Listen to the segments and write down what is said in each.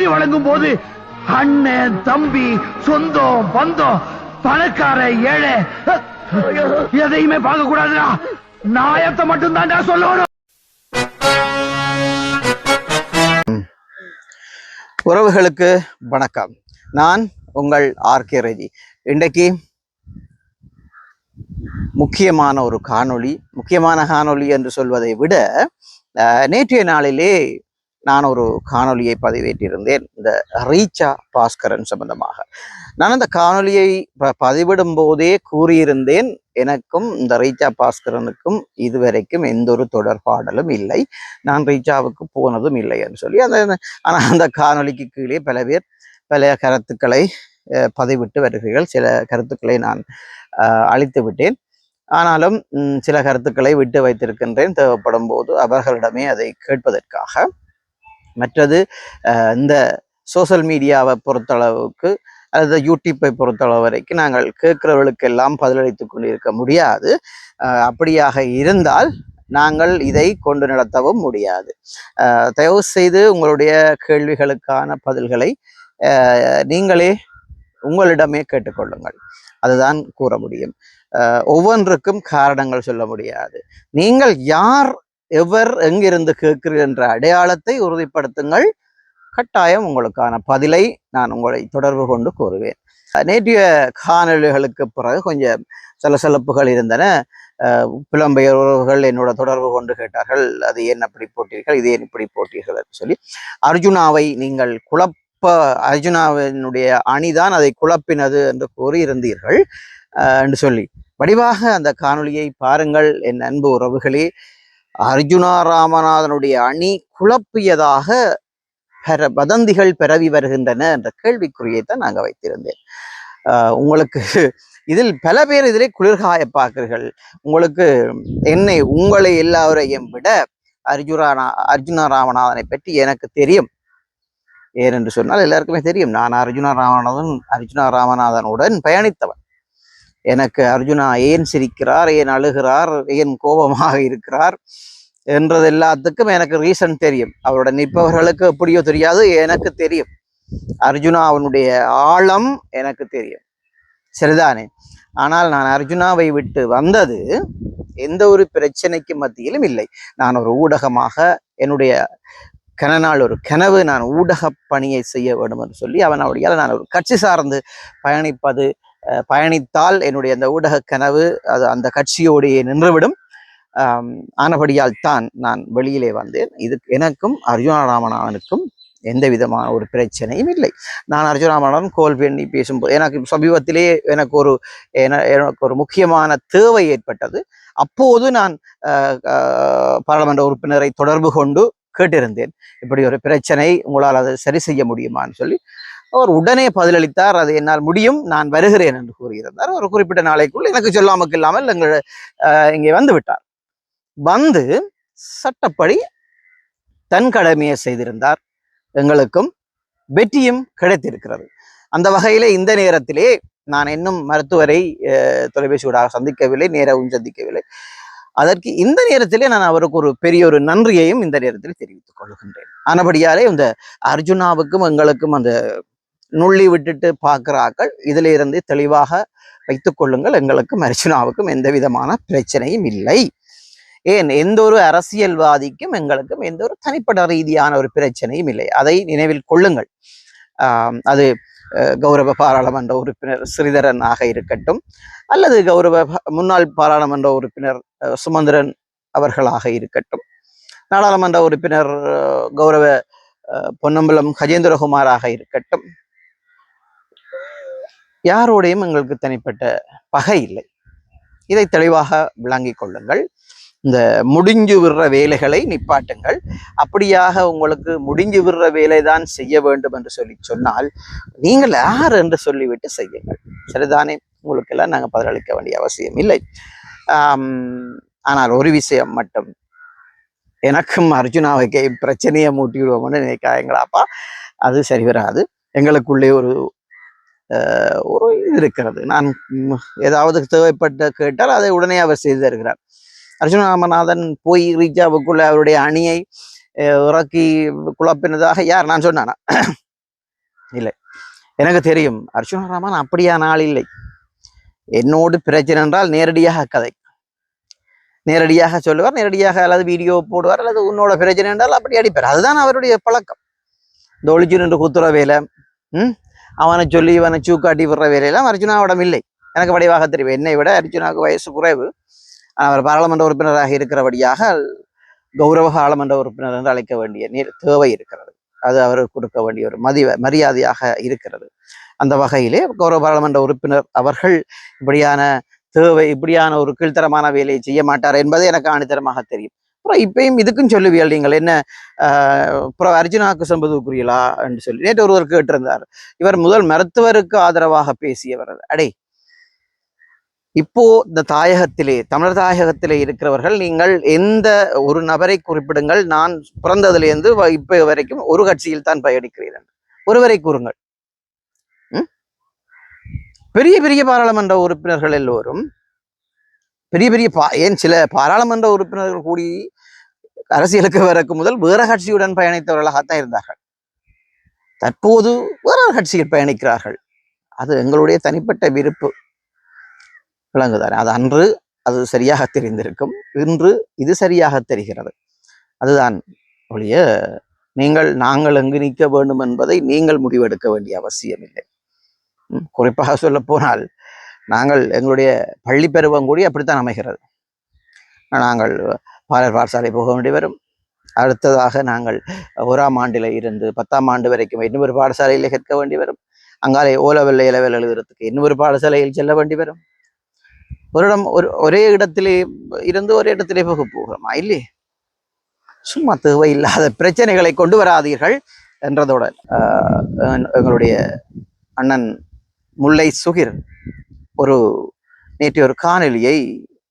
நீதி வழங்கும் போது அண்ணன் தம்பி சொந்தம் பந்தம் பணக்கார ஏழை எதையுமே பார்க்க கூடாதுடா. நாயத்தை மட்டும் தான்டா சொல்லணும். உறவுகளுக்கு வணக்கம். நான் உங்கள் ஆர்கே ரெஜி. இன்றைக்கு முக்கியமான ஒரு காணொளி. முக்கியமான காணொளி என்று சொல்வதை விட நேற்றைய நாளிலே நான் ஒரு காணொளியை பதிவேற்றிருந்தேன், இந்த ரீச்சா பாஸ்கரன் சம்பந்தமாக. நான் அந்த காணொளியை பதிவிடும் போதே கூறியிருந்தேன், எனக்கும் இந்த ரீச்சா பாஸ்கரனுக்கும் இதுவரைக்கும் எந்த ஒரு தொடர்பாடலும் இல்லை, நான் ரீச்சாவுக்கு போனதும் இல்லை என்று சொல்லி ஆனால் அந்த காணொளிக்கு கீழே பல பேர் பல கருத்துக்களை பதிவிட்டு வருகிறீர்கள். சில கருத்துக்களை நான் அழித்து விட்டேன், ஆனாலும் சில கருத்துக்களை விட்டு வைத்திருக்கின்றேன், தேவைப்படும் போது அவர்களிடமே அதை கேட்பதற்காக. மற்றது, இந்த சோசியல் மீடியாவை பொறுத்தளவுக்கு அல்லது யூடியூப்பை பொறுத்தளவு வரைக்கும் நாங்கள் கேட்கிறவர்களுக்கெல்லாம் பதிலளித்து கொண்டிருக்க முடியாது. அப்படியாக இருந்தால் நாங்கள் இதை கொண்டு நடத்தவும் முடியாது. தயவு செய்து உங்களுடைய கேள்விகளுக்கான பதில்களை நீங்களே உங்களிடமே கேட்டுக்கொள்ளுங்கள், அதுதான் கூற முடியும். ஒவ்வொன்றுக்கும் காரணங்கள் சொல்ல முடியாது. நீங்கள் யார், எவர், எங்கிருந்து கேட்கிறீர்கள் என்ற அடையாளத்தை உறுதிப்படுத்துங்கள், கட்டாயம் உங்களுக்கான பதிலை நான் உங்களை தொடர்பு கொண்டு கூறுவேன். நேற்றைய காணொலிகளுக்கு பிறகு கொஞ்சம் சலசலப்புகள் இருந்தன. புலம்பெயர் உறவுகள் என்னோட தொடர்பு கொண்டு கேட்டார்கள், அது ஏன் அப்படி போட்டீர்கள், இது ஏன் இப்படி போட்டீர்கள் என்று சொல்லி. அர்ஜுனாவை நீங்கள் அர்ஜுனாவினுடைய அணிதான் அதை குழப்பினது என்று கூறியிருந்தீர்கள் என்று சொல்லி வடிவாக அந்த காணொலியை பாருங்கள். என் அன்பு உறவுகளே, அர்ஜுனா ராமநாதனுடைய அணி குழப்பியதாக வதந்திகள் பரவி வருகின்றன என்ற கேள்விக்குறியை தான் நாங்கள் வைத்திருந்தேன். உங்களுக்கு இதில் பல பேர் இதிலே குளிர்காய பார்க்கிறீர்கள். உங்களுக்கு உங்களை எல்லாரையும் விட அர்ஜுனா ராமநாதனை பற்றி எனக்கு தெரியும். ஏனென்று சொன்னால் எல்லாருக்குமே தெரியும், நான் அர்ஜுனா ராமநாதனுடன் பயணித்தவன். எனக்கு அர்ஜுனா ஏன் சிரிக்கிறார், ஏன் அழுகிறார், ஏன் கோபமாக இருக்கிறார் என்றது எல்லாத்துக்கும் எனக்கு ரீசன் தெரியும். அவருடன் நிற்பவர்களுக்கு எப்படியோ தெரியாது, எனக்கு தெரியும். அர்ஜுனா அவனுடைய ஆழம் எனக்கு தெரியும், சரிதானே? ஆனால் நான் அர்ஜுனாவை விட்டு வந்தது எந்த ஒரு பிரச்சனைக்கு மத்தியிலும் இல்லை. நான் ஒரு ஊடகமாக என்னுடைய கனநாள் ஒரு கனவு, நான் ஊடக பணியை செய்ய வேண்டும் என்று சொல்லி அவனுடைய நான் ஒரு கட்சி சார்ந்து பயணித்தால் என்னுடைய அந்த ஊடக கனவு அது அந்த கட்சியோடையே நின்றுவிடும். ஆனபடியால் தான் நான் வெளியிலே வந்தேன். எனக்கும் அர்ஜுனா ராமநாதனுக்கும் எந்த விதமான ஒரு பிரச்சனையும் இல்லை. நான் அர்ஜுனா ராமநாதன் கோல் பண்ணி பேசும்போது எனக்கு சமீபத்திலே எனக்கு ஒரு முக்கியமான தேவை ஏற்பட்டது. அப்போது நான் பாராளுமன்ற உறுப்பினரை தொடர்பு கொண்டு கேட்டிருந்தேன், இப்படி ஒரு பிரச்சனை, உங்களால் அதை சரி செய்ய முடியுமான்னு சொல்லி. அவர் உடனே பதிலளித்தார், அது என்னால் முடியும், நான் வருகிறேன் என்று கூறியிருந்தார். ஒரு குறிப்பிட்ட நாளைக்குள் எனக்கு சொல்லாமல் இல்லாமல் இங்கே வந்து விட்டார். வந்து சட்டப்படி தன் கடமையை செய்திருந்தார். எங்களுக்கும் வெற்றியும் கிடைத்திருக்கிறது. அந்த வகையிலே இந்த நேரத்திலே நான் இன்னும் மருத்துவரை தொலைபேசியோடாக சந்திக்கவில்லை, நேரவும் சந்திக்கவில்லை. அதற்கு இந்த நேரத்திலே நான் அவருக்கு ஒரு பெரிய ஒரு நன்றியையும் இந்த நேரத்தில் தெரிவித்துக் கொள்கின்றேன். ஆனபடியாலே இந்த அர்ஜுனாவுக்கும் எங்களுக்கும் அந்த நுள்ளி விட்டுட்டு பார்க்கிறார்கள், இதில இருந்து தெளிவாக வைத்துக் கொள்ளுங்கள். எங்களுக்கும் அர்ஜுனாவுக்கும் எந்த விதமான பிரச்சனையும் இல்லை. ஏன் எந்த ஒரு அரசியல்வாதிக்கும் எங்களுக்கும் எந்த ஒரு தனிப்பட்ட ரீதியான ஒரு பிரச்சனையும் இல்லை, அதை நினைவில் கொள்ளுங்கள். அது கௌரவ பாராளுமன்ற உறுப்பினர் ஸ்ரீதரன் ஆக இருக்கட்டும், அல்லது கௌரவ முன்னாள் பாராளுமன்ற உறுப்பினர் சுமந்திரன் அவர்களாக இருக்கட்டும், நாடாளுமன்ற உறுப்பினர் கௌரவ பொன்னம்பலம் கஜேந்திரகுமாராக இருக்கட்டும், யாரோடையும் எங்களுக்கு தனிப்பட்ட பகை இல்லை. இதை தெளிவாக விளங்கிக் கொள்ளுங்கள். இந்த முடிஞ்சு விடுற வேலைகளை நிப்பாட்டுங்கள். அப்படியாக உங்களுக்கு முடிஞ்சு விடுற வேலைதான் செய்ய வேண்டும் என்று சொன்னால் நீங்கள் யார் என்று சொல்லிவிட்டு செய்யுங்கள், சரிதானே? உங்களுக்கெல்லாம் நாங்கள் பதிலளிக்க வேண்டிய அவசியம் இல்லை. ஆனால் ஒரு விஷயம் மட்டும், எனக்கும் அர்ஜுனாவுக்கு பிரச்சனையை மூட்டி விடுவோம்னு நினைக்காங்களாப்பா, அது சரி வராது. எங்களுக்குள்ளே ஒரு இது இருக்கிறது. நான் ஏதாவது தேவைப்பட்ட கேட்டால் அதை உடனே அவர் செய்து தருகிறார். அர்ஜுனா ராமநாதன் போய் ரீச்சாவுக்குள்ள அவருடைய அணியை இறக்கி குழப்பினதாக யார் நான் சொன்னானா? இல்லை. எனக்கு தெரியும் அர்ஜுனா ராமன் அப்படியான ஆள் இல்லை. என்னோடு பிரச்சனை என்றால் நேரடியாக கதை, நேரடியாக சொல்லுவார், நேரடியாக அல்லது வீடியோ போடுவார், அல்லது உன்னோட பிரச்சனை என்றால் அப்படி அடிப்பார். அதுதான் அவருடைய பழக்கம். இந்த ஒளிச்சு நின்று குத்துற வேலை, அவனை சொல்லி இவனை சூக்காட்டி விடுற வேலையெல்லாம் அர்ஜுனாவிடம் இல்லை. எனக்கு வடிவாக தெரியும். என்னை விட அர்ஜுனாவுக்கு வயசு குறைவு. அவர் பாராளுமன்ற உறுப்பினராக இருக்கிறபடியாக கௌரவ பாராளுமன்ற உறுப்பினர் என்று அழைக்க வேண்டிய தேவை இருக்கிறது. அது அவருக்கு கொடுக்க வேண்டிய ஒரு மரியாதையாக இருக்கிறது. அந்த வகையிலே கௌரவ பாராளுமன்ற உறுப்பினர் அவர்கள் இப்படியான ஒரு கீழ்த்தரமான வேலையை செய்ய மாட்டார் என்பது எனக்கு ஆணித்தரமாக தெரியும். அப்புறம் இப்பயும் இதுக்கும் சொல்லுவியல் நீங்கள் என்ன அப்புறம் அர்ஜுனாவுக்கு சம்பதுக்குரியலா என்று சொல்லி நேற்று ஒருவர் கேட்டிருந்தார். இவர் முதல் மருத்துவருக்கு ஆதரவாக பேசியவர். அடே, இப்போ இந்த தாயகத்திலே, தமிழர் தாயகத்திலே இருக்கிறவர்கள், நீங்கள் எந்த ஒரு நபரை குறிப்பிடுங்கள், நான் பிறந்ததிலிருந்து இப்ப வரைக்கும் ஒரு கட்சியில் தான் பயணிக்கிறீர்கள், ஒருவரை கூறுங்கள். பெரிய பெரிய பாராளுமன்ற உறுப்பினர்கள் எல்லோரும் ஏன் சில பாராளுமன்ற உறுப்பினர்கள் கூடி அரசியலுக்கு வரக்கு முதல் வேற கட்சியுடன் பயணித்தவர்களாகத்தான் இருந்தார்கள். தற்போது வேற கட்சியில் பயணிக்கிறார்கள். அது எங்களுடைய தனிப்பட்ட விருப்பு, விளங்குதானே? அது அன்று அது சரியாக தெரிந்திருக்கும், இன்று இது சரியாக தெரிகிறது. அதுதான் ஒழிய நாங்கள் எங்கு நிற்க வேண்டும் என்பதை நீங்கள் முடிவெடுக்க வேண்டிய அவசியம் இல்லை. குறிப்பாக சொல்ல போனால் நாங்கள் எங்களுடைய பள்ளி பருவம் கூடி அப்படித்தான் அமைகிறது. நாங்கள் பாடசாலை போக வேண்டி வரும். அடுத்ததாக நாங்கள் 1ஆம் ஆண்டில் இருந்து 10ஆம் ஆண்டு வரைக்கும் இன்னொரு பாடசாலையில கற்க வேண்டி வரும். அங்காலே ஓலவெல்ல இலவெல் எழுதுறதுக்கு இன்னொரு பாடசாலையில் செல்ல வேண்டி வரும். ஒரே இடத்திலே இருந்து ஒரே இடத்திலே போகிறோமா? இல்லையே. சும்மா தேவையில்லாத பிரச்சனைகளை கொண்டு வராதீர்கள் என்றதோட எங்களுடைய அண்ணன் முல்லை சுகிர் நேற்று ஒரு காணொலியை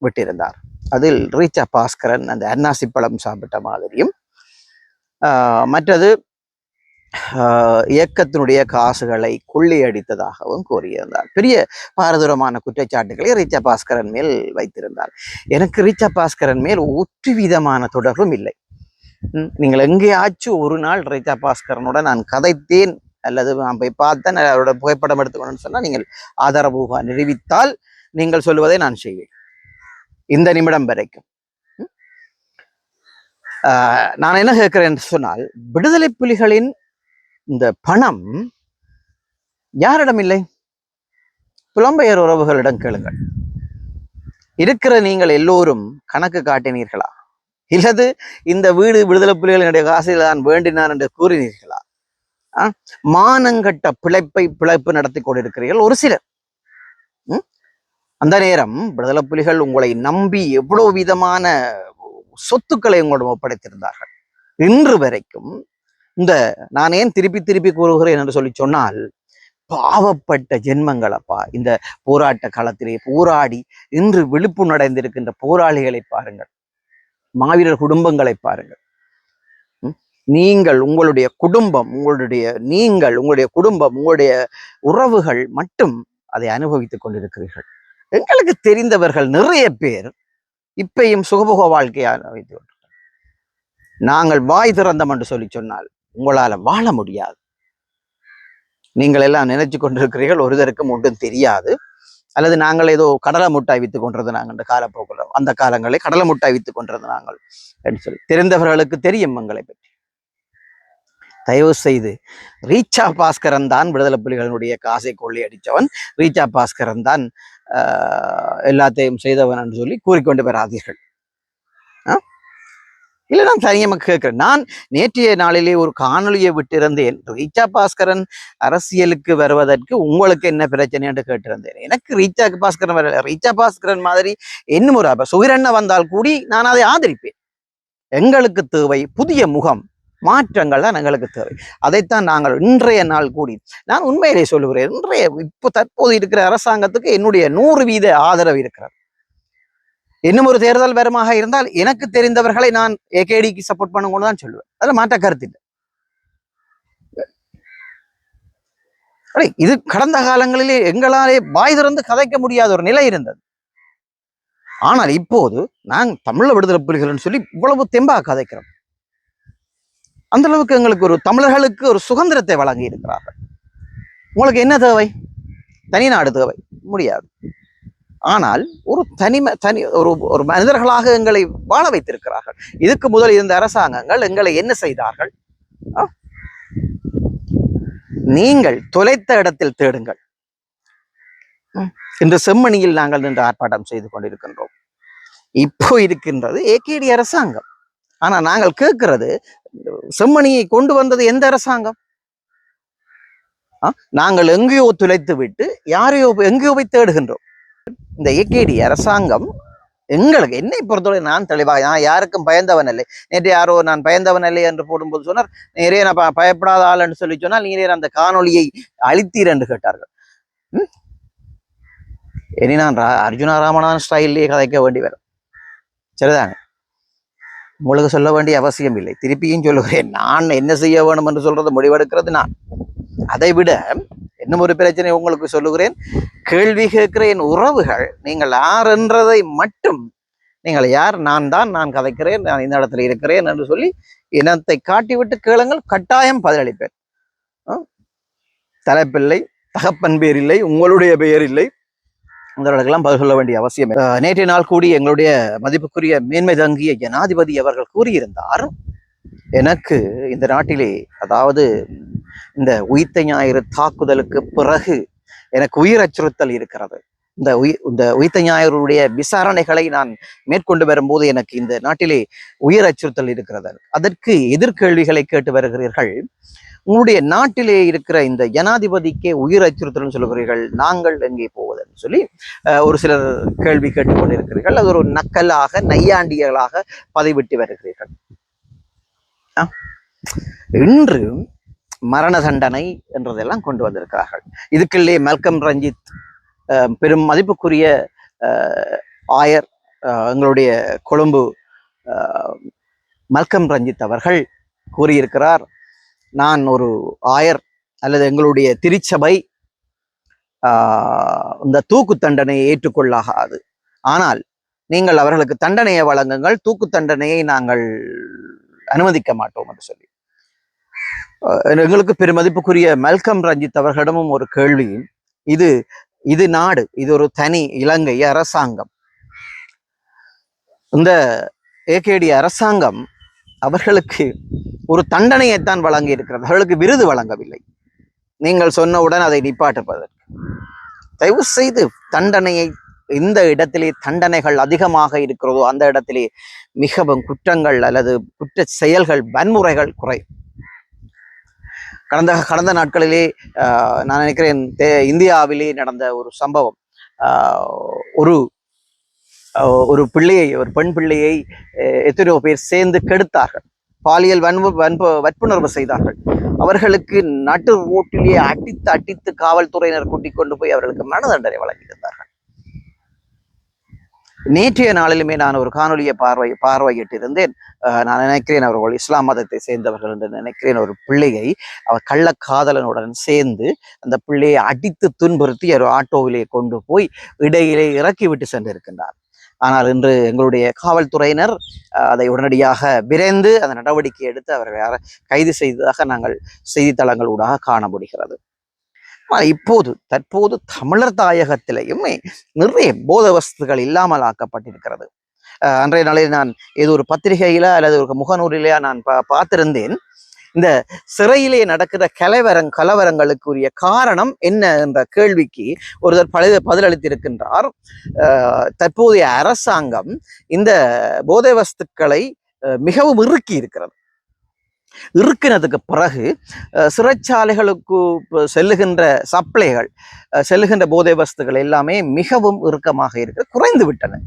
விட்டிருந்தார். அதில் ரீச்சா பாஸ்கரன் அந்த அன்னாசி பழம் சாப்பிட்ட மாதிரியும், மற்றது இயக்கத்தினுடைய காசுகளை கொள்ளையடித்ததாகவும் கூறியிருந்தார். பெரிய பாரதூரமான குற்றச்சாட்டுகளை ரீச்சா பாஸ்கரன் மேல் வைத்திருந்தார். எனக்கு ரீச்சா பாஸ்கரன் மேல் ஒற்று விதமான தொடர்பும் இல்லை. நீங்கள் எங்கேயாச்சும் ஒரு நாள் ரீச்சா பாஸ்கரனுடன் நான் கதைத்தேன் அல்லது நான் போய் பார்த்தேன், அவரோட புகைப்படம் எடுத்துக்கணும்னு சொன்னால் நீங்கள் ஆதாரபூர்வமாக நிரூபித்தால் நீங்கள் சொல்லுவதை நான் செய்வேன். இந்த நிமிடம் வரைக்கும் நான் என்ன கேட்கிறேன் சொன்னால், விடுதலை புலிகளின் இந்த பணம் யாரிடம் இல்லை? புலம்பெயர் உறவுகளிடம் கேளுங்கள். இருக்கிற நீங்கள் எல்லோரும் கணக்கு காட்டினீர்களா? இல்லது இந்த வீடு விடுதலை புலிகளினுடைய காசில் தான் வேண்டினான் என்று கூறினீர்களா? மானங்கட்ட பிழைப்பு நடத்தி கொண்டிருக்கிறீர்கள் ஒரு சிலர். அந்த நேரம் விடுதலை புலிகள் உங்களை நம்பி எவ்வளவு விதமான சொத்துக்களை உங்களிடம் ஒப்படைத்திருந்தார்கள். இன்று வரைக்கும் நான் ஏன் திருப்பி கூறுகிறேன் என்று சொல்லி சொன்னால், பாவப்பட்ட ஜென்மங்களப்பா. இந்த போராட்ட காலத்திலே போராடி இன்று விழிப்புணர்ந்திருக்கின்ற போராளிகளை பாருங்கள், மாவீரர் குடும்பங்களை பாருங்கள். உங்களுடைய குடும்பம், உங்களுடைய குடும்பம், உங்களுடைய உறவுகள் மட்டும் அதை அனுபவித்துக் கொண்டிருக்கிறீர்கள். எங்களுக்கு தெரிந்தவர்கள் நிறைய பேர் இப்பையும் சுகபோக வாழ்க்கையை அனுபவித்து கொண்டிருக்கிறார்கள். நாங்கள் வாய் திறந்தோம் என்று சொல்லி சொன்னால் உங்களால வாழ முடியாது. நீங்கள் எல்லாம் நினைச்சு கொண்டிருக்கிறீர்கள் ஒருதருக்கும் ஒன்றும் தெரியாது, அல்லது நாங்கள் ஏதோ கடலை முட்டாய் வித்துக் கொண்டிருந்த நாங்கள் காலப்போக்கில் அந்த காலங்களில் கடலை முட்டாய் வித்துக் கொண்டிருந்த நாங்கள் என்று சொல்லி தெரிந்தவர்களுக்கு தெரியும் எங்களை பற்றி. தயவு செய்து ரீச்சா பாஸ்கரன் தான் விடுதலை புலிகளினுடைய காசை கொள்ளையடித்தவன், ரீச்சா பாஸ்கரன் தான் எல்லாத்தையும் செய்தவன் என்று சொல்லி கூறிக்கொண்டு வராதீர்கள். இல்லை, நான் தனியாக கேட்கிறேன். நான் நேற்றைய நாளிலே ஒரு காணொலியை விட்டிருந்தேன். ரீச்சா பாஸ்கரன் அரசியலுக்கு வருவதற்கு உங்களுக்கு என்ன பிரச்சனை என்று கேட்டிருந்தேன். எனக்கு ரீச்சா பாஸ்கரன் வரல. ரீச்சா பாஸ்கரன் மாதிரி இன்னும் ஒரு சுகிரண்ண வந்தால் கூடி நான் அதை ஆதரிப்பேன். எங்களுக்கு தேவை புதிய முகம், மாற்றங்கள் தான் எங்களுக்கு தேவை. அதைத்தான் நாங்கள் இன்றைய நாள் கூடி, நான் உண்மையிலே சொல்லுகிறேன், தற்போது இருக்கிற அரசாங்கத்துக்கு என்னுடைய 100% ஆதரவு இருக்கிறது. இன்னும் ஒரு தேர்தல் வருமாக இருந்தால் எனக்கு தெரிந்தவர்களை நான் ஏகேடிக்கு சப்போர்ட் பண்ணுங்கன்னு தான் சொல்லுவேன். அதில் மாற்ற கருத்து இல்லை. இது கடந்த காலங்களிலே எங்களாலே வாய் திறந்து கதைக்க முடியாத ஒரு நிலை இருந்தது. ஆனால் இப்போது நான் தமிழ விடுதலை புலிகள்னு சொல்லி இவ்வளவு தெம்பாக கதைக்கிறோம். அந்த அளவுக்கு எங்களுக்கு தமிழர்களுக்கு ஒரு சுதந்திரத்தை வழங்கி இருக்கிறார்கள். உங்களுக்கு என்ன தேவை? தனி நாடு தேவை? முடியாது. ஆனால் ஒரு ஒரு மனிதர்களாக எங்களை வாழ வைத்திருக்கிறார்கள். இதுக்கு முதல் இருந்த அரசாங்கங்கள் எங்களை என்ன செய்தார்கள்? நீங்கள் தொலைத்த இடத்தில் தேடுங்கள். இன்று செம்மணியில் நாங்கள் நின்று ஆர்ப்பாட்டம் செய்து கொண்டிருக்கின்றோம். இப்போ இருக்கின்றது ஏகேடி அரசாங்கம். ஆனா நாங்கள் கேட்கிறது, செம்மணியை கொண்டு வந்தது எந்த அரசாங்கம்? நாங்கள் எங்கேயோ துளைத்து விட்டு யாரையோ எங்கேயோ போய் தேடுகின்றோம். இந்த ஏகேடி அரசாங்கம் எங்களுக்கு, என்னை பொறுத்தவரை நான் தெளிவாக, நான் யாருக்கும் பயந்தவன் இல்லை. நேற்று யாரோ நான் பயந்தவன் இல்லை என்று போடும்போது சொன்னார், நேரே நான் பயப்படாத ஆள் என்று சொல்லி சொன்னால் நீரே அந்த காணொலியை அழித்தீர் என்று கேட்டார்கள். இனி நான் அர்ஜுனா ராமநாதன் ஸ்டைல்லே கதைக்க வேண்டி வரும். சரிதானே? உங்களுக்கு சொல்ல வேண்டிய அவசியம் இல்லை. திருப்பியும் சொல்லுகிறேன், நான் என்ன செய்ய வேணும் என்று சொல்றது முடிவெடுக்கிறது நான். அதை விட இன்னும் ஒரு பிரச்சனை உங்களுக்கு சொல்லுகிறேன். கேள்வி கேட்கிற என் உறவுகள், நீங்கள் யார் என்றதை மட்டும், நீங்கள் யார், நான் கதைக்கிறேன், நான் இந்த இடத்துல இருக்கிறேன் என்று சொல்லி இனத்தை காட்டிவிட்டு கேளுங்கள், கட்டாயம் பதிலளிப்பேன். தலைப்பில்லை, தகப்பன் பேர் இல்லை, உங்களுடைய பெயர் இல்லை, உங்களுக்கெல்லாம் பதில் சொல்ல வேண்டிய அவசியம். நேற்றைய நாள் கூடி எங்களுடைய மதிப்புக்குரிய மேன்மை தங்கிய ஜனாதிபதி அவர்கள் கூறியிருந்தார், எனக்கு இந்த நாட்டிலே, அதாவது இந்த உயிர்த்த ஞாயிறு தாக்குதலுக்கு பிறகு எனக்கு உயிர் அச்சுறுத்தல் இருக்கிறது. இந்த உயிர்த்த ஞாயிறுடைய விசாரணைகளை நான் மேற்கொண்டு வரும்போது எனக்கு இந்த நாட்டிலே உயிர் அச்சுறுத்தல் இருக்கிறது. அதற்கு எதிர்கேள்விகளை கேட்டு வருகிறீர்கள். உங்களுடைய நாட்டிலே இருக்கிற இந்த ஜனாதிபதிக்கே உயிர் அச்சுறுத்தல் சொல்லுகிறீர்கள், நாங்கள் எங்கே போவதுன்னு சொல்லி ஒரு சிலர் கேள்வி கேட்டுக்கொண்டிருக்கிறீர்கள். அது ஒரு நக்கலாக, நையாண்டிகளாக பதிவிட்டு வருகிறீர்கள். இன்று மரண தண்டனை என்றதெல்லாம் கொண்டு வந்திருக்கிறார்கள். இதுக்குள்ளே மல்கம் ரஞ்சித், பெரும் மதிப்புக்குரிய ஆயர், எங்களுடைய கொழும்பு மல்கம் ரஞ்சித் அவர்கள் கூறியிருக்கிறார், நான் ஒரு ஆயர் அல்லது எங்களுடைய திருச்சபை இந்த தூக்கு தண்டனையை ஏற்றுக்கொள்ளாது, ஆனால் நீங்கள் அவர்களுக்கு தண்டனையை வழங்குங்கள், தூக்கு தண்டனையை நாங்கள் அனுமதிக்க மாட்டோம் என்று சொல்லி எங்களுக்கு பெருமதிப்புக்குரிய மல்கம் ரஞ்சித் அவர்களிடமும் ஒரு கேள்வி. இது நாடு, இது ஒரு தனி இலங்கை அரசாங்கம். இந்த ஏகேடி அரசாங்கம் அவர்களுக்கு ஒரு தண்டனையைத்தான் வழங்கி இருக்கிறது, அவர்களுக்கு விருது வழங்கவில்லை. நீங்கள் சொன்னவுடன் அதை நிப்பாட்டுவதற்கு தயவு செய்து தண்டனையை, எந்த இடத்திலே தண்டனைகள் அதிகமாக இருக்கிறதோ அந்த இடத்திலே மிகவும் குற்றங்கள் அல்லது குற்ற செயல்கள், வன்முறைகள் குறையும். கடந்த நாட்களிலே நான் நினைக்கிறேன் இந்தியாவிலே நடந்த ஒரு சம்பவம், ஒரு பிள்ளையை, ஒரு பெண் பிள்ளையை எத்தனையோ பேர் சேர்ந்து கெடுத்தார்கள், பாலியல் வன்புணர்வு செய்தார்கள். அவர்களுக்கு நடு ரோட்டிலே அடித்து காவல்துறையினர் கூட்டிக் கொண்டு போய் அவர்களுக்கு மரண தண்டனை வழங்கியிருந்தார்கள். நேற்றைய நாளிலுமே நான் ஒரு காணொலியை பார்வையிட்டு இருந்தேன். நான் நினைக்கிறேன் அவர்கள் இஸ்லாம் மதத்தை சேர்ந்தவர்கள் என்று நினைக்கிறேன். ஒரு பிள்ளையை அவர் கள்ளக்காதலனுடன் சேர்ந்து அந்த பிள்ளையை அடித்து துன்புறுத்தி ஒரு ஆட்டோவிலே கொண்டு போய் இடையிலே இறக்கி விட்டு சென்றிருக்கின்றார். ஆனால் இன்று எங்களுடைய காவல்துறையினர் அதை உடனடியாக விரைந்து அந்த நடவடிக்கை எடுத்து அவர்களை கைது செய்ததாக நாங்கள் செய்தித்தளங்கள் ஊடாக காண முடிகிறது. தற்போது தமிழர் தாயகத்திலேயும் நிறைய போத வஸ்துகள் இல்லாமல் ஆக்கப்பட்டிருக்கிறது. அன்றைய நாளில் நான் ஏதோ ஒரு பத்திரிகையில அல்லது ஒரு முகநூலிலேயே நான் பார்த்திருந்தேன், இந்த சிறையிலே நடக்கிற கலவரங்களுக்குரிய காரணம் என்ன என்ற கேள்விக்கு ஒருவர் பதிலளித்திருக்கின்றார். தற்போதைய அரசாங்கம் இந்த போதை வஸ்துக்களை மிகவும் இறுக்கி இருக்கிறது. இறுக்கினதுக்கு பிறகு சிறைச்சாலைகளுக்கு செல்லுகின்ற சப்ளைகள், செல்லுகின்ற போதை வஸ்துகள் எல்லாமே மிகவும் இறுக்கமாக குறைந்து விட்டன.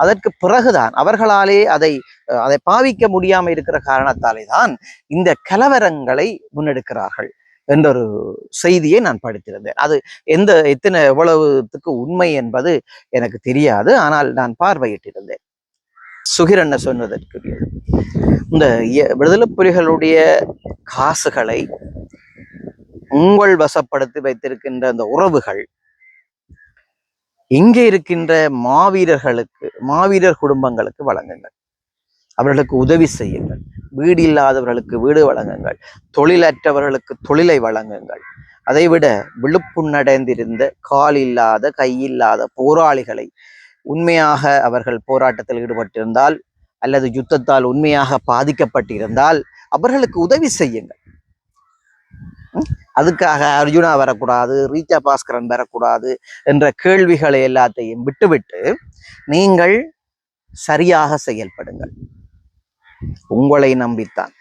அதற்கு பிறகுதான் அவர்களாலே அதை பாவிக்க முடியாமல் இருக்கிற காரணத்தாலே தான் இந்த கலவரங்களை முன்னெடுக்கிறார்கள் என்றொரு செய்தியை நான் படித்திருந்தேன். அது எவ்வளவுக்கு உண்மை என்பது எனக்கு தெரியாது, ஆனால் நான் பார்வையிட்டிருந்தேன். சுகிரண்ண சொன்னதற்கு இந்த விடுதலை புலிகளுடைய காசுகளை உங்கள் வசப்படுத்தி வைத்திருக்கின்ற அந்த உறவுகள் இங்கே இருக்கின்ற மாவீரர் குடும்பங்களுக்கு வழங்குங்கள், அவர்களுக்கு உதவி செய்யுங்கள், வீடு இல்லாதவர்களுக்கு வீடு வழங்குங்கள், தொழிலற்றவர்களுக்கு தொழிலை வழங்குங்கள், அதைவிட விழுப்புண்ணடைந்திருந்த கால் இல்லாத கையில்லாத போராளிகளை உண்மையாக அவர்கள் போராட்டத்தில் ஈடுபட்டிருந்தால் அல்லது யுத்தத்தால் உண்மையாக பாதிக்கப்பட்டிருந்தால் அவர்களுக்கு உதவி செய்யுங்கள். அதுக்காக அர்ஜுனா வரக்கூடாது, ரீச்சா பாஸ்கரன் வரக்கூடாது என்ற கேள்விகளை எல்லாத்தையும் விட்டுவிட்டு நீங்கள் சரியாக செயல்படுங்கள். உங்களை நம்பித்தான்.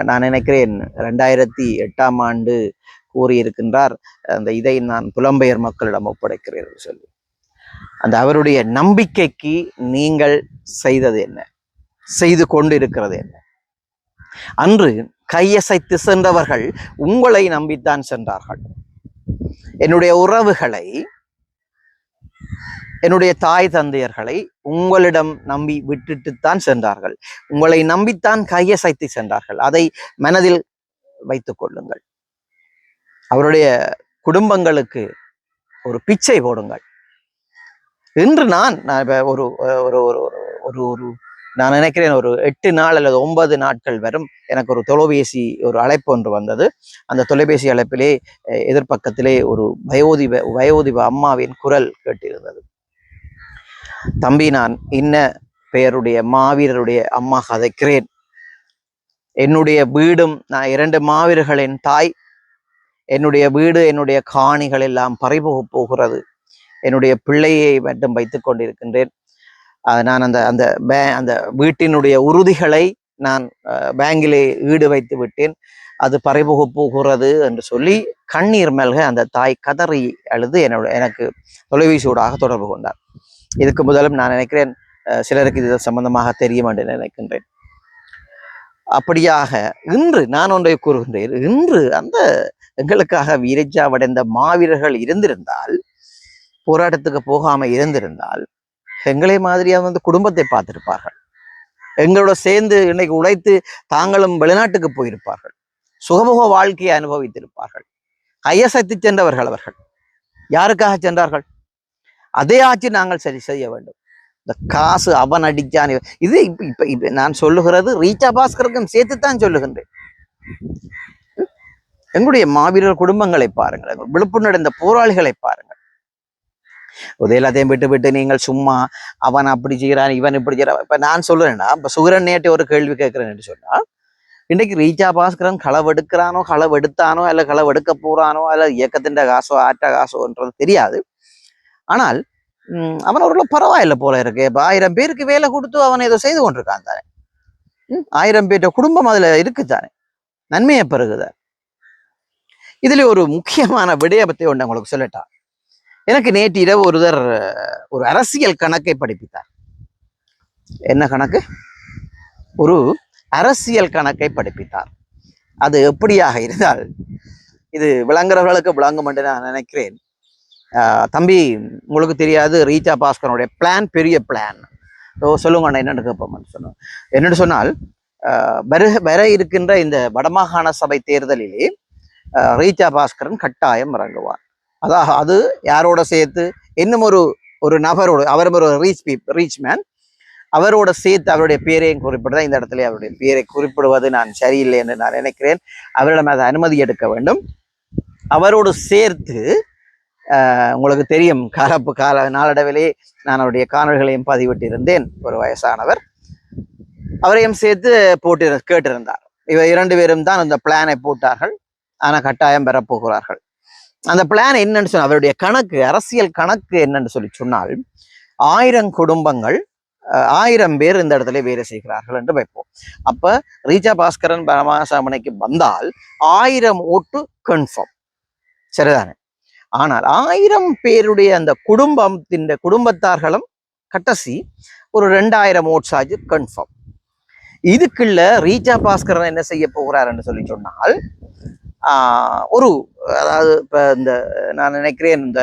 நான் நினைக்கிறேன் 2008ஆம் ஆண்டு கூறியிருக்கின்றார், அந்த இதை நான் புலம்பெயர் மக்களிடம் ஒப்படைக்கிறேன் சொல்லி. அந்த அவருடைய நம்பிக்கைக்கு நீங்கள் செய்தது என்ன, செய்து கொண்டிருக்கிறது என்ன? அன்று கையசைத்து சென்றவர்கள் உங்களை நம்பித்தான் சென்றார்கள். என்னுடைய உறவுகளை, என்னுடைய தாய் தந்தையர்களை உங்களிடம் நம்பி விட்டுட்டுத்தான் சென்றார்கள். உங்களை நம்பித்தான் கையசைத்து சென்றார்கள். அதை மனதில் வைத்துக் கொள்ளுங்கள். அவருடைய குடும்பங்களுக்கு ஒரு பிச்சை போடுங்கள். இன்று நான் ஒரு ஒரு ஒரு ஒரு நான் நினைக்கிறேன் ஒரு 8 நாள் அல்லது 9 நாட்கள் வரும் எனக்கு ஒரு தொலைபேசி ஒரு அழைப்பு ஒன்று வந்தது. அந்த தொலைபேசி அழைப்பிலே எதிர்பக்கத்திலே ஒரு வயோதிப அம்மாவின் குரல் கேட்டிருந்தது. தம்பி, நான் இன்ன பெயருடைய மாவீரருடைய அம்மா கதைக்கிறேன். என்னுடைய வீடும், நான் 2 மாவீரர்களின் தாய். என்னுடைய வீடு, என்னுடைய காணிகள் எல்லாம் பறிபோக போகிறது. என்னுடைய பிள்ளையை மட்டும் வைத்துக் கொண்டிருக்கின்றேன். நான் அந்த வீட்டினுடைய உறுதிகளை நான் பேங்கிலே ஈடு வைத்து விட்டேன். அது பறிபோக போகிறது என்று சொல்லி கண்ணீர் மல்க அந்த தாய் கதறி அழுது எனக்கு தொலைபேசியோடாக தொடர்பு கொண்டார். இதுக்கு முதலும் நான் நினைக்கிறேன் சிலருக்கு இது சம்பந்தமாக தெரியும் என்று நினைக்கின்றேன். அப்படியாக இன்று நான் ஒன்றை கூறுகின்றேன். இன்று அந்த எங்களுக்காக வீரச்சாவடைந்த மாவீரர்கள் இருந்திருந்தால், போராட்டத்துக்கு போகாம இருந்திருந்தால், எங்களை மாதிரியாக வந்து குடும்பத்தை பார்த்திருப்பார்கள். எங்களோட சேர்ந்து இன்னைக்கு உழைத்து தாங்களும் வெளிநாட்டுக்கு போயிருப்பார்கள். சுகமுக வாழ்க்கையை அனுபவித்திருப்பார்கள். கையசைத்து சென்றவர்கள் அவர்கள். யாருக்காக சென்றார்கள்? அதே ஆட்சி நாங்கள் சரி செய்ய வேண்டும். இந்த காசு அவன் அடிச்சான், இது இப்ப நான் சொல்லுகிறது ரீச்சா பாஸ்கருக்கும் சேர்த்துத்தான் சொல்லுகின்றேன். எங்களுடைய மாவீரர் குடும்பங்களை பாருங்கள், விழுப்புணர்வு இந்த போராளிகளை பாருங்கள். எல்லாத்தையும் விட்டு நீங்கள் சும்மா அவன் அப்படி செய்யறான், இவன் இப்படி செய்யறான். இப்ப நான் சொல்றேன்னா, இப்ப சுகரன் நேற்று ஒரு கேள்வி கேட்கிறேன்னு சொன்னா, இன்னைக்கு ரீச்சா பாஸ்கரன் களவெடுக்கிறானோ, களவெடுத்தானோ, அல்ல களவெடுக்க போறானோ, அல்ல இயக்கத்தின் காசோ ஆற்ற காசோன்றது தெரியாது. ஆனால் அவன் அவர்களும் பரவாயில்லை போல இருக்கு. இப்ப 1000 பேருக்கு வேலை கொடுத்து அவன் ஏதோ செய்து கொண்டிருக்கான் தானே. 1000 பேர்ட்ட குடும்பம் அதுல இருக்குத்தானே, நன்மையை பெறுகுதார். இதுல ஒரு முக்கியமான விடயத்தை ஒன்று உங்களுக்கு சொல்லட்டா. எனக்கு நேற்று இரவு ஒருவர் ஒரு அரசியல் கணக்கை படிப்பித்தார். என்ன கணக்கு? ஒரு அரசியல் கணக்கை படிப்பித்தார். அது எப்படியாக இருந்தால் இது விளங்குறவர்களுக்கு விளங்கும் என்று நான் நினைக்கிறேன். தம்பி, உங்களுக்கு தெரியாது, ரீச்சா பாஸ்கரனுடைய பிளான் பெரிய பிளான். சொல்லுங்க என்னென்னு கேட்போம்னு சொன்னோம். என்னென்னு சொன்னால், வர இருக்கின்ற இந்த வடமாகாண சபை தேர்தலிலே ரீச்சா பாஸ்கரன் கட்டாயம் இறங்குவார். அதாக அது யாரோட சேர்த்து இன்னும் ஒரு நபரோடு, அவரும் ஒரு ரீச் மேன், அவரோட சேர்த்து அவருடைய பேரையும் குறிப்பிடுதான். இந்த இடத்துல அவருடைய பேரை குறிப்பிடுவது நான் சரியில்லை என்று நான் நினைக்கிறேன். அவரிடம் அதை அனுமதி எடுக்க வேண்டும். அவரோடு சேர்த்து உங்களுக்கு தெரியும், கால நாளடைவிலே நான் அவருடைய காணொலிகளையும் பதிவிட்டிருந்தேன். ஒரு வயசானவர், அவரையும் சேர்த்து கேட்டிருந்தார். இவர் 2 பேரும் தான் அந்த பிளானை போட்டார்கள். ஆனால் கட்டாயம் பெறப்போகிறார்கள். அந்த பிளான் என்னன்னு சொன்னால், அவருடைய கணக்கு, அரசியல் கணக்கு என்னன்னு சொன்னால், 1000 குடும்பங்கள், 1000 பேர் இந்த இடத்துல வேலை செய்கிறார்கள் என்று வைப்போம். அப்ப ரீச்சா பாஸ்கரன் பரமாசாமனைக்கு வந்தால் 1000 ஓட்டு கன்ஃபார்ம், சரிதானே? ஆனால் 1000 பேருடைய அந்த குடும்பத்தார்களும் கட்டசி ஒரு 2000 ஓட்ஸ் ஆச்சு கன்ஃபார்ம். இதுக்குள்ள ரீச்சா பாஸ்கரன் என்ன செய்ய போகிறார் என்று சொன்னால், அதாவது இப்ப இந்த நான் நினைக்கிறேன் இந்த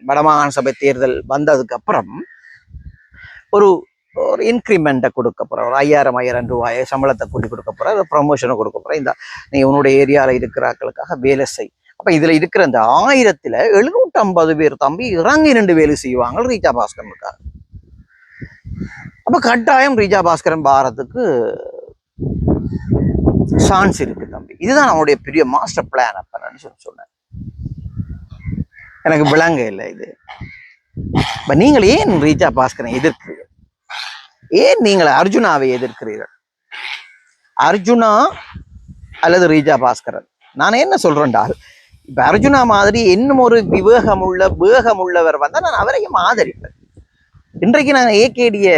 வடமாகாண சபை தேர்தல் வந்ததுக்கு அப்புறம் ஒரு இன்க்ரிமெண்ட்டை கொடுக்க போறேன். ஒரு 5000 ரூபாயை சம்பளத்தை கூட்டி கொடுக்க போறேன், ப்ரமோஷனை கொடுக்க போறேன். இந்த நீ உன்னுடைய ஏரியாவில் இருக்கிறாக்களுக்காக வேலை செய். அப்ப இதுல இருக்கிற இந்த 1000ல் 750 பேர் தம்பி இறங்கி 2 வேலை செய்வாங்க ரீச்சா பாஸ்கரனுக்காக. அப்ப கட்டாயம் ரீச்சா பாஸ்கரன் பாரத்துக்கு சான்ஸ் இருக்கு தம்பி. இதுதான் அவனுடைய பெரிய மாஸ்டர் பிளான். அப்ப போறான்னு சொன்னேன். எனக்கு விளங்க இல்லை இது. நீங்கள் ஏன் ரீஜா பாஸ்கரை எதிர்க்கிறீர்கள்? ஏன் நீங்கள் அர்ஜுனாவை எதிர்க்கிறீர்கள்? அர்ஜுனா அல்லது ரீஜா பாஸ்கரன், நான் என்ன சொல்றேன்டால், இப்ப அர்ஜுனா மாதிரி இன்னும் ஒரு வேகமுள்ளவர் வந்தா நான் அவரையும் ஆதரிப்பேன். இன்றைக்கு நான் ஏகேடிய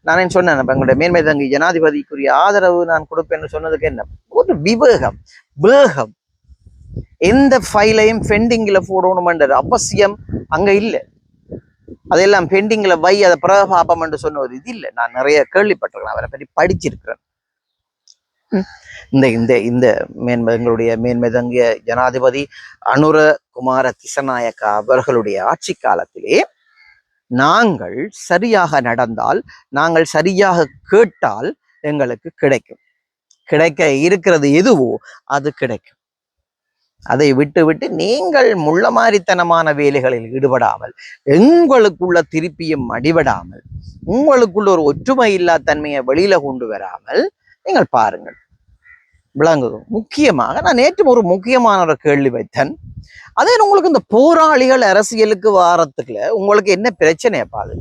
நான் என்ன சொன்னேன், எங்களுடைய மேன்மை தங்கி ஜனாதிபதிக்குரிய ஆதரவு நான் கொடுப்பேன்னு சொன்னதுக்கு என்ன ஒரு வேகம். எந்த ஃபைலையும் பெண்டிங்ல போடணும்ன்ற அவசியம் அங்க இல்லை. அதெல்லாம் பெண்டிங்ல வை, அதை பிரபாபம் என்று சொன்ன இது இல்லை. நான் நிறைய கேள்விப்பட்டிருக்கேன், அவரை பற்றி படிச்சிருக்கிறேன். இந்த எங்களுடைய மேன்மை தங்கிய ஜனாதிபதி அனுர குமார திசநாயக்கா அவர்களுடைய ஆட்சி காலத்திலே நாங்கள் சரியாக நடந்தால், நாங்கள் சரியாக கேட்டால் எங்களுக்கு கிடைக்க இருக்கிறது எதுவோ அது கிடைக்கும். அதை விட்டு நீங்கள் முள்ளமாரித்தனமான வேலைகளில் ஈடுபடாமல், எங்களுக்குள்ள திருப்பியும் அடிபடாமல், உங்களுக்குள்ள ஒரு ஒற்றுமை இல்லா தன்மையை வெளியில கொண்டு வராமல் நீங்கள் பாருங்கள், விளங்குது. முக்கியமாக நான் நேற்று ஒரு முக்கியமான ஒரு கேள்வி வைத்தேன். அதே உங்களுக்கு இந்த போராளிகள் அரசியலுக்கு வாரத்துக்குள்ள உங்களுக்கு என்ன பிரச்சனையப்பா? அது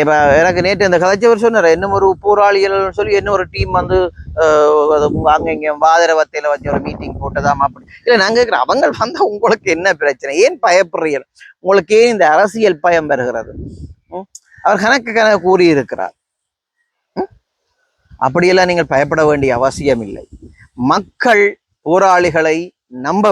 இப்ப எனக்கு நேற்று இந்த கதைச்சவர் சொன்னார், இன்னும் ஒரு போராளிகள் சொல்லி என்ன ஒரு டீம் வந்து அங்க இங்க வாதரவத்தையில வச்சு ஒரு மீட்டிங் போட்டதாமா அப்படி இல்லை. நாங்க கேட்கிறோம், அவங்க வந்தா உங்களுக்கு என்ன பிரச்சனை? ஏன் பயப்படுறீர்கள்? உங்களுக்கு ஏன் இந்த அரசியல் பயம் வருகிறது? அவர் கணக்கு கூறியிருக்கிறார். அப்படியெல்லாம் நீங்கள் பயப்பட வேண்டிய அவசியம் இல்லை. மக்கள் போராளிகளை நம்ப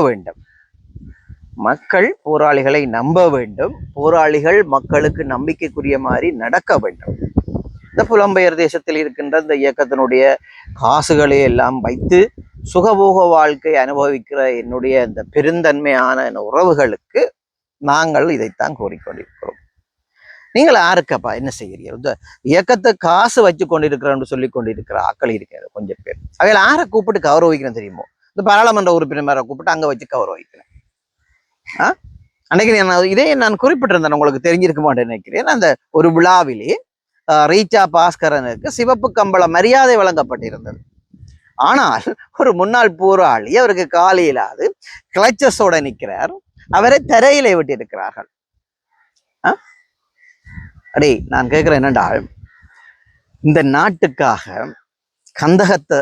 வேண்டும். போராளிகள் மக்களுக்கு நம்பிக்கைக்குரிய மாதிரி நடக்க வேண்டும். இந்த புலம்பெயர் தேசத்தில் இருக்கின்ற இந்த இயக்கத்தினுடைய காசுகளை எல்லாம் வைத்து சுகபோக வாழ்க்கை அனுபவிக்கிற என்னுடைய இந்த பெருந்தன்மையான உறவுகளுக்கு நாங்கள் இதைத்தான் கோரிக்கொண்டிருக்கிறோம். நீங்கள் யாருக்கப்பா என்ன செய்கிறீர்கள்? இந்த இயக்கத்தை காசு வச்சு கொண்டிருக்கிறோம்னு சொல்லி கொண்டிருக்கிற ஆக்கள் இருக்கிறது கொஞ்சம் பேர். அவையில் யாரை கூப்பிட்டு கௌரவிக்கிறேன் தெரியுமோ? இந்த பாராளுமன்ற உறுப்பினரை கூப்பிட்டு அங்க வச்சு கௌரவிக்கிறேன். அன்னைக்கு இதே நான் குறிப்பிட்டிருந்தேன், உங்களுக்கு தெரிஞ்சிருக்க மாட்டேன்னு நினைக்கிறேன். அந்த ஒரு விழாவிலே ரீச்சா பாஸ்கரனுக்கு சிவப்பு கம்பள மரியாதை வழங்கப்பட்டிருந்தது. ஆனால் ஒரு முன்னாள் போராளி, அவருக்கு காலையிலாது கிளச்சஸோட நிற்கிறார், அவரை தரையிலே விட்டு இருக்கிறார்கள். அடே, நான் கேட்கிறேன் என்னென்றால், இந்த நாட்டுக்காக கந்தகத்தை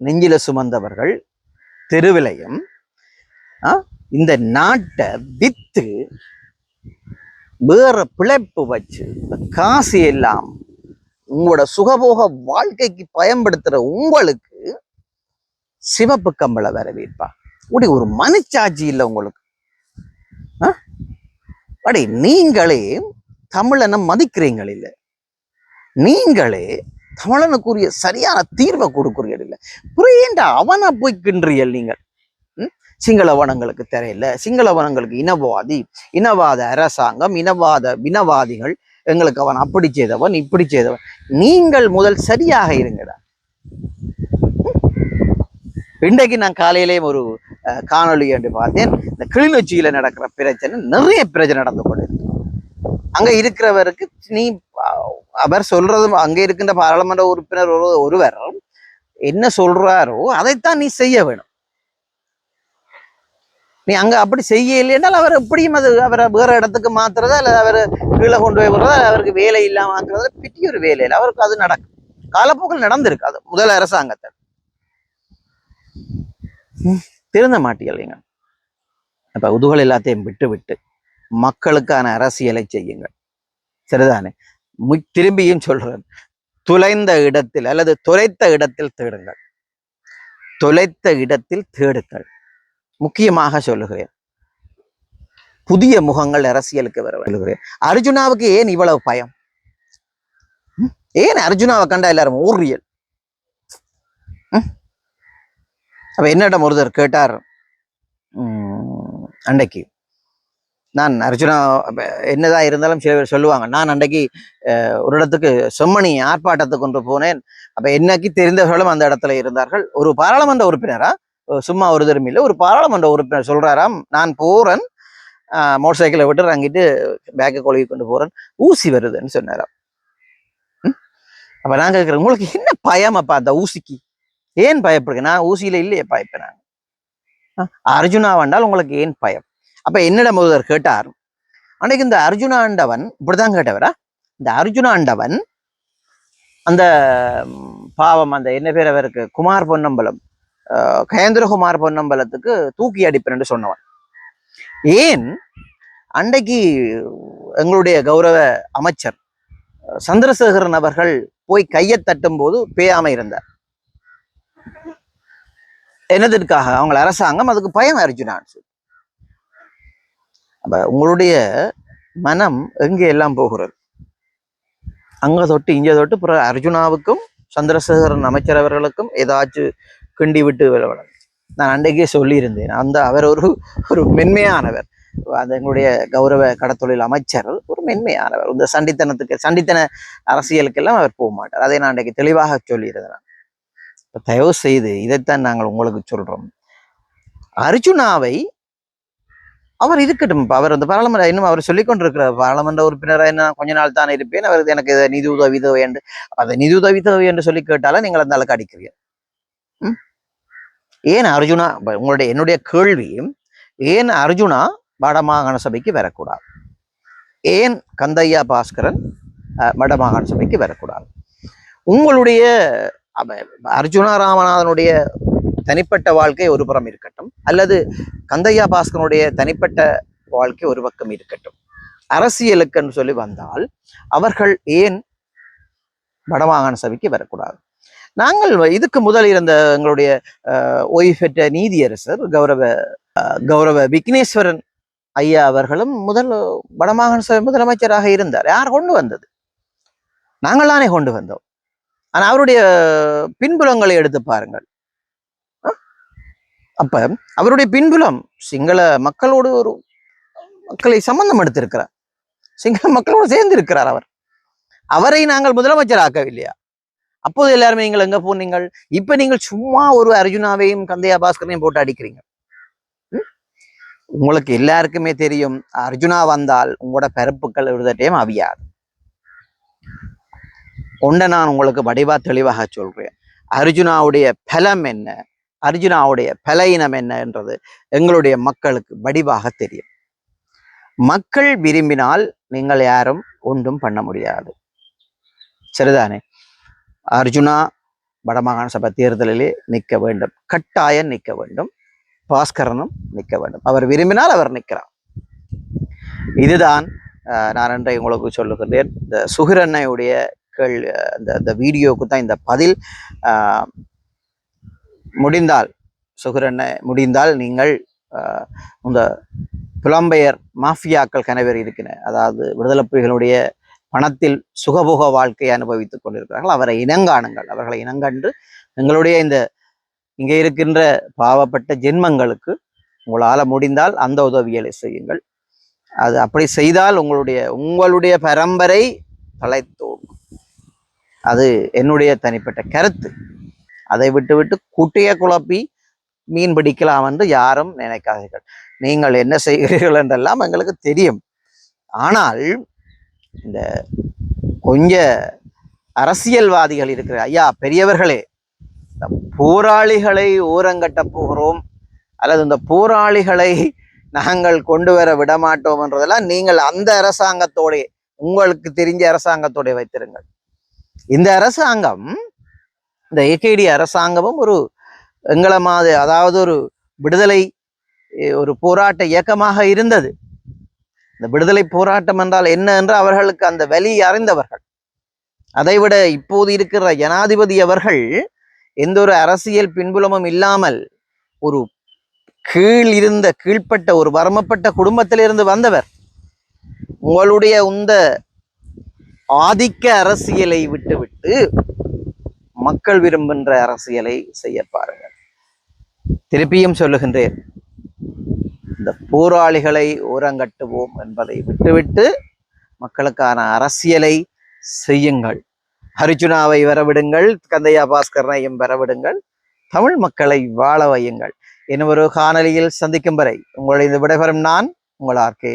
நெஞ்சில சுமந்தவர்கள் தெருவிலையும் இந்த நாட்டை வித்து வேற பிழைப்பு வச்சு காசு எல்லாம் உங்களோட சுகபோக வாழ்க்கைக்கு பயன்படுத்துற உங்களுக்கு சிவப்பு கம்பள வரவேற்பா? அப்படி ஒரு மனச்சாட்சி இல்லை உங்களுக்கு? அடே, நீங்களே தமிழனை மதிக்கிறீங்கள் இல்லை, நீங்களே தமிழனுக்குரிய சரியான தீர்வை கொடுக்குறீர்கள் இல்லை, புரியண்டா அவனை போய்கின்றீர்கள் நீங்கள். சிங்களவனங்களுக்கு தெரியல, சிங்களவனங்களுக்கு இனவாத அரசாங்கம், வினவாதிகள், எங்களுக்கு அவன் அப்படி செய்தவன் இப்படி செய்தவன். நீங்கள் முதல் சரியாக இருங்கடா. இன்றைக்கு நான் காலையிலே ஒரு காணொலி என்று பார்த்தேன். இந்த கிளிநொச்சியில நடக்கிற பிரச்சனை, நிறைய பிரச்சனை நடந்து கொண்டிருக்கு. அங்க இருக்கிறவருக்கு நீ அவர் சொல்றதும், அங்க இருக்கின்ற பாராளுமன்ற உறுப்பினர் ஒருவர் என்ன சொல்றாரோ அதைத்தான் நீ செய்ய வேணும். நீ அங்க அப்படி செய்ய இல்லைன்றால் அவர் எப்படியும் அவரை வேற இடத்துக்கு மாத்துறதா, அல்லது அவர் கீழே கொண்டு போய் போறதா, அவருக்கு வேலை இல்லாம ஆக்குறதா பெரிய ஒரு வேலை இல்லை. அவருக்கு அது நடக்கும், காலப்போக்கில் நடந்திருக்கு. அது முதல் அரசாங்கத்தை திருந்த மாட்டீங்க. அப்ப உதுகள் எல்லாத்தையும் விட்டு மக்களுக்கான அரசியலை செய்யுங்கள். சரிதானே? திரும்பியும் சொல்றேன், துளைந்த இடத்தில் அல்லது துளைத்த இடத்தில் தேடுங்கள். முக்கியமாக சொல்லுகிறேன், புதிய முகங்கள் அரசியலுக்கு வர சொல்லுகிறேன். அர்ஜுனாவுக்கு ஏன் இவ்வளவு பயம்? ஏன் அர்ஜுனாவை கண்டா எல்லாரும் ஊரியல்? அப்ப என்னிடம் ஒருத்தர் கேட்டார் அன்றைக்கு, நான் அர்ஜுனா என்னதான் இருந்தாலும் சில பேர் சொல்லுவாங்க, நான் அன்றைக்கு ஒரு இடத்துக்கு செம்மணி ஆர்ப்பாட்டத்துக்கு கொண்டு போனேன். அப்ப என்னைக்கு தெரிந்தவர்களும் அந்த இடத்துல இருந்தார்கள். ஒரு பாராளுமன்ற உறுப்பினரா, சும்மா ஒரு திரும்பியில் ஒரு பாராளுமன்ற உறுப்பினர் சொல்றாராம், நான் போறேன் மோட்டர் சைக்கிளை விட்டு இறங்கிட்டு பேக்கை கொழுகி கொண்டு போறேன், ஊசி வருதுன்னு சொன்னாராம். அப்ப நான் கேட்கிறேன், உங்களுக்கு என்ன பயம் அப்பா அந்த ஊசிக்கு? ஏன் பயப்படுங்க? நான் ஊசியில இல்லையே பயப்பேன். அர்ஜுனா வந்தால் உங்களுக்கு ஏன் பயம்? அப்ப என்னிடம் ஒருவர் கேட்டார், அன்னைக்கு இந்த அர்ஜுனாண்டவன் இப்படிதான் கேட்டவரா, இந்த அர்ஜுனாண்டவன் அந்த பாவம் அந்த என்ன பேர் அவருக்கு குமார் பொன்னம்பலம், கயேந்திரகுமார் பொன்னம்பலத்துக்கு தூக்கி அடிப்பேன் சொன்னவன். ஏன் அன்றைக்கு எங்களுடைய கௌரவ அமைச்சர் சந்திரசேகரன் அவர்கள் போய் கையை தட்டும் போது பேயாம இருந்தார்? என்னதற்காக? அவங்கள அரசாங்கம் அதுக்கு பயம் அர்ஜுனான்னு. அப்ப உங்களுடைய மனம் எங்கே எல்லாம் போகிறது? அங்க தொட்டு இங்க தொட்டு பிறகு அர்ஜுனாவுக்கும் சந்திரசேகரன் அமைச்சர் அவர்களுக்கும் ஏதாச்சும் கிண்டி விட்டு விளையாட. நான் அன்றைக்கே சொல்லியிருந்தேன், அந்த அவர் ஒரு மென்மையானவர், அந்த எங்களுடைய கௌரவ கடத்தொழில் அமைச்சர் ஒரு மென்மையானவர். இந்த சண்டித்தன அரசியலுக்கெல்லாம் அவர் போக மாட்டார். அதை நான் அன்றைக்கு தெளிவாக சொல்லியிருந்தேன். தயவு செய்து இதைத்தான் நாங்கள் உங்களுக்கு சொல்றோம். அர்ஜுனாவை அவர் இருக்கட்டும், அவர் அந்த பாராளுமன்ற இன்னும் அவர் சொல்லிக் கொண்டிருக்கிறார், பாராளுமன்ற உறுப்பினராக என்ன கொஞ்ச நாள் தானே இருப்பேன், அவருக்கு எனக்கு நிதி உதவி தேவை என்று. அதை நிதி உதவி தேவை என்று சொல்லி கேட்டாலும் நீங்கள் அந்த அளவுக்கு அடிக்கிறீங்க. ஏன் அர்ஜுனா, என்னுடைய கேள்வி, ஏன் அர்ஜுனா வடமாகாண சபைக்கு வரக்கூடாது? ஏன் கந்தையா பாஸ்கரன் வடமாகாண சபைக்கு வரக்கூடாது? உங்களுடைய அர்ஜுனா ராமநாதனுடைய தனிப்பட்ட வாழ்க்கை ஒரு புறம் இருக்கட்டும், அல்லது கந்தையா பாஸ்கரனுடைய தனிப்பட்ட வாழ்க்கை ஒரு பக்கம் இருக்கட்டும், அரசியலுக்குன்னு சொல்லி வந்தால் அவர்கள் ஏன் வடமாகாண சபைக்கு வரக்கூடாது? நாங்கள் இதுக்கு முதல் இருந்த எங்களுடைய ஓய்வு பெற்ற நீதியரசர் கௌரவ விக்னேஸ்வரன் ஐயா அவர்களும் வடமாகாண சபை முதலமைச்சராக இருந்தார். யார் கொண்டு வந்தது? நாங்கள் தானே கொண்டு வந்தோம். ஆனா அவருடைய பின்புலங்களை எடுத்து பாருங்கள். அப்ப அவருடைய பின்புலம் சிங்கள மக்களோடு ஒரு மக்களை சம்பந்தம் எடுத்திருக்கிறார், சிங்கள மக்களோடு சேர்ந்து இருக்கிறார். அவரை நாங்கள் முதலமைச்சர் ஆக்கவில்லையா? அப்போது எல்லாருமே நீங்கள் எங்க போனீங்கள்? இப்ப நீங்கள் சும்மா ஒரு அர்ஜுனாவையும் கந்தையா பாஸ்கரையும் போட்டு அடிக்கிறீங்க. உங்களுக்கு எல்லாருக்குமே தெரியும், அர்ஜுனா வந்தால் உங்களோட பிறப்புகள் விடுதட்டையும் அவியாது. ஒன்றை நான் உங்களுக்கு வடிவா தெளிவாக சொல்றேன். அர்ஜுனாவுடைய பலம் என்ன, அர்ஜுனாவுடைய பலையினம் என்ன என்றது எங்களுடைய மக்களுக்கு வடிவாக தெரியும். மக்கள் விரும்பினால் நீங்கள் யாரும் ஒன்றும் பண்ண முடியாது. சரிதானே? அர்ஜுனா வடமாகாண சபை தேர்தலிலே நிற்க வேண்டும், கட்டாயம் நிற்க வேண்டும். பாஸ்கரனும் நிற்க வேண்டும். அவர் விரும்பினால் அவர் நிற்கிறார். இதுதான் நான் இன்றைய உங்களுக்கு சொல்லுகின்றேன். இந்த சுகிரண்ணையுடைய இந்த வீடியோவுக்கு தான் இந்த பதில். முடிந்தால் சுகிரண்ணை முடிந்தால் நீங்கள் இந்த புலம்பெயர் மாஃபியாக்கள் கனவேறு இருக்கிற, அதாவது விடுதலை புலிகளுடைய பணத்தில் சுகபோக வாழ்க்கையை அனுபவித்துக் கொண்டிருக்கிறார்கள், அவரை இனங்காணுங்கள். அவர்களை இனங்கண்டு எங்களுடைய இந்த இங்கே இருக்கின்ற பாவப்பட்ட ஜென்மங்களுக்கு உங்களால் முடிந்தால் அந்த உதவியலை செய்யுங்கள். அது அப்படி செய்தால் உங்களுடைய பரம்பரை தலைத்தோங்கும். அது என்னுடைய தனிப்பட்ட கருத்து. அதை விட்டு குட்டையை குழப்பி மீன் பிடிக்கலாம் என்று யாரும் நினைக்காதீர்கள். நீங்கள் என்ன செய்கிறீர்கள் என்றெல்லாம் எங்களுக்கு தெரியும். ஆனால் இந்த கொஞ்ச அரசியல்வாதிகள் இருக்கிற ஐயா பெரியவர்களே, இந்த போராளிகளை ஓரங்கட்ட போகிறோம் அல்லது இந்த போராளிகளை நாங்கள் கொண்டு வர விடமாட்டோம் என்றதெல்லாம் நீங்கள் அந்த அரசாங்கத்தோட, உங்களுக்கு தெரிஞ்ச அரசாங்கத்தோட வைத்திருங்கள். இந்த அரசாங்கம், இந்த ஏகேடி அரசாங்கமும் ஒரு எங்களை மாதிரி, அதாவது ஒரு விடுதலை ஒரு போராட்ட இயக்கமாக இருந்தது. இந்த விடுதலை போராட்டம் என்றால் என்ன என்று அவர்களுக்கு அந்த வலி அறிந்தவர்கள். அதைவிட இப்போது இருக்கிற ஜனாதிபதி அவர்கள் எந்த ஒரு அரசியல் பின்புலமும் இல்லாமல் ஒரு கீழ்ப்பட்ட ஒரு வறுமைப்பட்ட குடும்பத்திலிருந்து வந்தவர். உங்களுடைய இந்த ஆதிக்க அரசியலை விட்டுவிட்டு மக்கள் விரும்புகின்ற அரசியலை செய்ய பாருங்கள். திருப்பியும் சொல்லுகின்றேன், இந்த போராளிகளை ஓரங்கட்டுவோம் என்பதை விட்டுவிட்டு மக்களுக்கான அரசியலை செய்யுங்கள். அர்ஜுனாவை வரவிடுங்கள், கந்தையா பாஸ்கரனையும் வரவிடுங்கள், தமிழ் மக்களை வாழ வையுங்கள். இன்னும் ஒரு காணொலியில் சந்திக்கும் வரை உங்களுடைய விடைபெறும் நான் உங்கள் ஆர்கே.